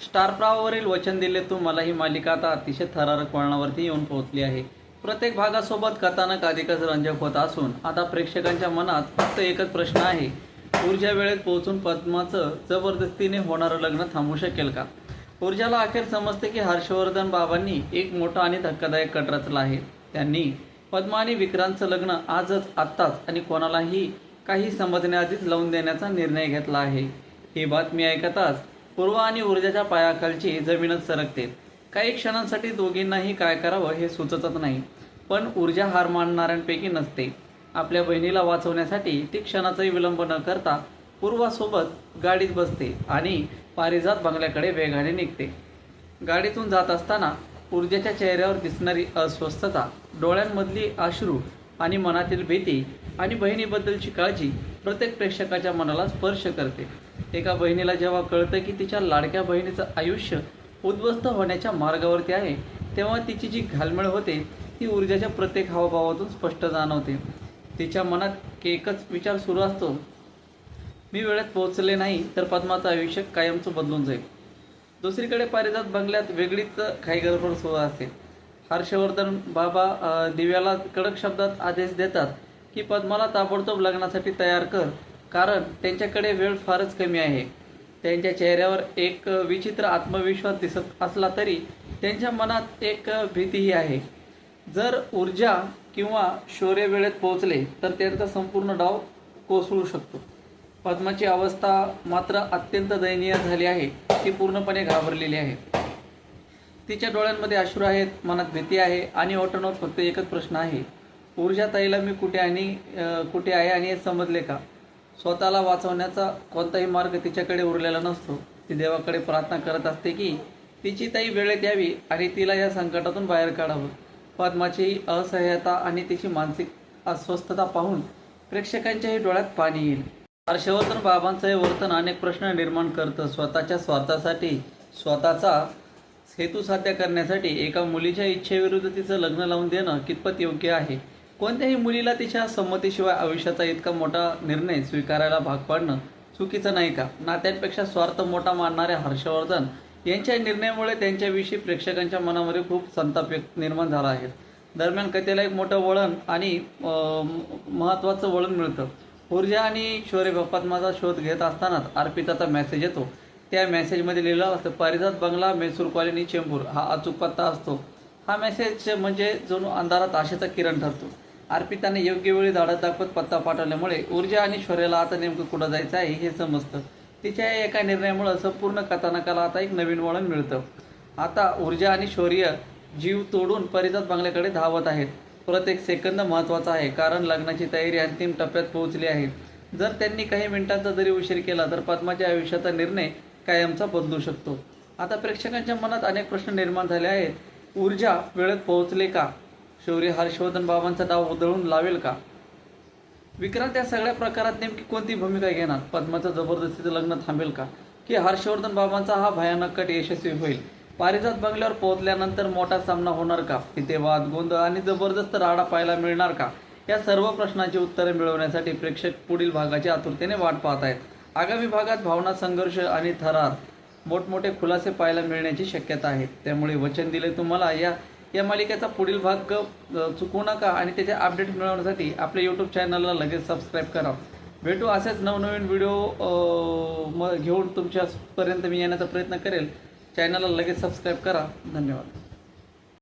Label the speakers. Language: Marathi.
Speaker 1: स्टार प्रवाहावरील वचन दिले तू मला ही मालिका आता अतिशय थरारक वळणावरती येऊन पोहोचली आहे। प्रत्येक भागासोबत कथानक अधिकच रंजक होत असून आता प्रेक्षकांच्या मनात फक्त एकच प्रश्न आहे, ऊर्जा वेळेत पोहोचून पद्माचं जबरदस्तीने होणारं लग्न थांबू शकेल का? ऊर्जाला अखेर समजते की हर्षवर्धन बाबांनी एक मोठा आणि धक्कादायक कट रचला आहे। त्यांनी पद्मा आणि विक्रांतचं लग्न आजच आत्ताच आणि कोणालाही काही समजण्याआधीच लावून देण्याचा निर्णय घेतला आहे। ही बातमी ऐकताच पूर्व आणि ऊर्जाच्या पायाखालची जमीनच सरकते। काही क्षणांसाठी दोघींनाही काय करावं हे सुचतच नाही, पण ऊर्जा हार मानणाऱ्यांपैकी नसते। आपल्या बहिणीला वाचवण्यासाठी ती क्षणाचाही विलंब न करता पूर्वासोबत गाडीत बसते आणि पारिजात बंगल्याकडे वेगाने निघते। गाडीतून जात असताना ऊर्जाच्या चेहऱ्यावर दिसणारी अस्वस्थता, डोळ्यांमधली अश्रू आणि मनातील भीती आणि बहिणीबद्दलची काळजी प्रत्येक प्रेक्षकाच्या मनाला स्पर्श करते। एका बहिणीला जेव्हा कळतं की तिच्या लाडक्या बहिणीचं आयुष्य उद्ध्वस्त होण्याच्या मार्गावरती आहे, तेव्हा तिची जी घालमेल होते ती ऊर्जाच्या प्रत्येक हावभावातून स्पष्ट जाणवते। तिच्या मनात एकच विचार सुरू असतो, मी वेळेत पोहोचले नाही तर पद्माचं आयुष्य कायमचं बदलून जाईल। दुसरीकडे पारिजात बंगल्यात वेगळीच काही गडबड सुरू असते। हर्षवर्धन बाबा दिव्याला कडक शब्दात आदेश देतात की पद्माला ताबडतोब लग्नासाठी तयार कर, कारण त्यांच्याकडे वेळ फारच कमी आहे। त्यांच्या चेहऱ्यावर एक विचित्र आत्मविश्वास दिसत असला तरी त्यांच्या मनात एक भीतीही आहे। जर ऊर्जा किंवा शौर्य वेळेत पोहोचले तर त्यांचा संपूर्ण डाव कोसळू शकतो। पद्माची अवस्था मात्र अत्यंत दयनीय झाली आहे। ती पूर्णपणे घाबरलेली आहे। तिच्या डोळ्यांमध्ये अश्रू आहेत, मनात भीती आहे आणि ओठांवर फक्त एकच प्रश्न आहे, ऊर्जा ताईला मी कुठे आहे आणि हे समजले का? स्वतःला वाचवण्याचा कोणताही मार्ग तिच्याकडे उरलेला नसतो। ती देवाकडे प्रार्थना करत असते की तिची ताई वेळेत यावी आणि तिला या संकटातून बाहेर काढावं। पद्माची असह्यता आणि तिची मानसिक अस्वस्थता पाहून प्रेक्षकांच्याही डोळ्यात पाणी येईल। हर्षवर्धन बाबांचं हे वर्तन अनेक प्रश्न निर्माण करतं। स्वतःच्या स्वार्थासाठी, स्वतःचा हेतू साध्य करण्यासाठी एका मुलीच्या इच्छेविरुद्ध तिचं लग्न लावून देणं कितपत योग्य आहे? कोणत्याही मुलीला तिच्या संमतीशिवाय आयुष्याचा इतका मोठा निर्णय स्वीकारायला भाग पाडणं चुकीचं नाही का? नात्यांपेक्षा स्वार्थ मोठा मानणाऱ्या हर्षवर्धन यांच्या निर्णयामुळे त्यांच्याविषयी प्रेक्षकांच्या मनामध्ये खूप संताप निर्माण झाला आहे। दरम्यान कथेला एक मोठं वळण आणि महत्त्वाचं वळण मिळतं। ऊर्जा आणि शौर्य पद्माचा शोध घेत असतानाच अर्पिताचा मेसेज येतो। त्या मेसेजमध्ये लिहिलं असतं, पारिजात बंगला, मैसूर कॉलनी, चेंबूर हा अचूक पत्ता असतो। हा मेसेज म्हणजे जणू अंधारात आशेचा किरण ठरतो। अर्पिताने योग्य वेळी धाडस दाखवत पत्ता पाठवल्यामुळे ऊर्जा आणि शौर्याला आता नेमकं कुठं जायचं आहे हे समजतं। तिच्या एका निर्णयामुळे संपूर्ण कथानकाला आता एक नवीन वळण मिळतं। आता ऊर्जा आणि शौर्य जीव तोडून पारिजात बंगल्याकडे धावत आहेत। प्रत्येक सेकंद महत्त्वाचा आहे, कारण लग्नाची तयारी अंतिम टप्प्यात पोहोचली आहे। जर त्यांनी काही मिनिटांचा जरी उशीर केला तर पद्माच्या आयुष्याचा निर्णय कायमचा बदलू शकतो। आता प्रेक्षकांच्या मनात अनेक प्रश्न निर्माण झाले आहेत। ऊर्जा वेळेत पोहोचले का? शौर्य हर्षवर्धन बाबांचा डाव उधळून लावेल का? विक्रांत या सगळ्या प्रकारात नेमकी कोणती भूमिका घेणार? पद्माचं जबरदस्तीचं लग्न थांबेल का, की हर्षवर्धन बाबांचा हा भयानक कट यशस्वी होईल? पारिजात बंगल्यावर पोहोचल्यानंतर मोठा सामना होणार का? तिथे वाद, गोंधळ आणि जबरदस्त राडा पाहायला मिळणार का? या सर्व प्रश्नांची उत्तरे मिळवण्यासाठी प्रेक्षक पुढील भागाची आतुरतेने वाट पाहत आहेत। आगामी भागात भावना, संघर्ष आणि थरार मोठमोठे खुलासे पाहायला मिळण्याची शक्यता आहे। त्यामुळे वचन दिले तुम्हाला या मालिकेचा पुढील भाग चुकवू नका आणि त्याचे अपडेट मिळवण्यासाठी आपल्या यूट्यूब चॅनलला लगेच सबस्क्राईब करा। भेटू असेच नवनवीन व्हिडिओ घेऊन तुमच्यापर्यंत मी येण्याचा प्रयत्न करेल। चॅनलला लगेच सबस्क्राईब करा। धन्यवाद।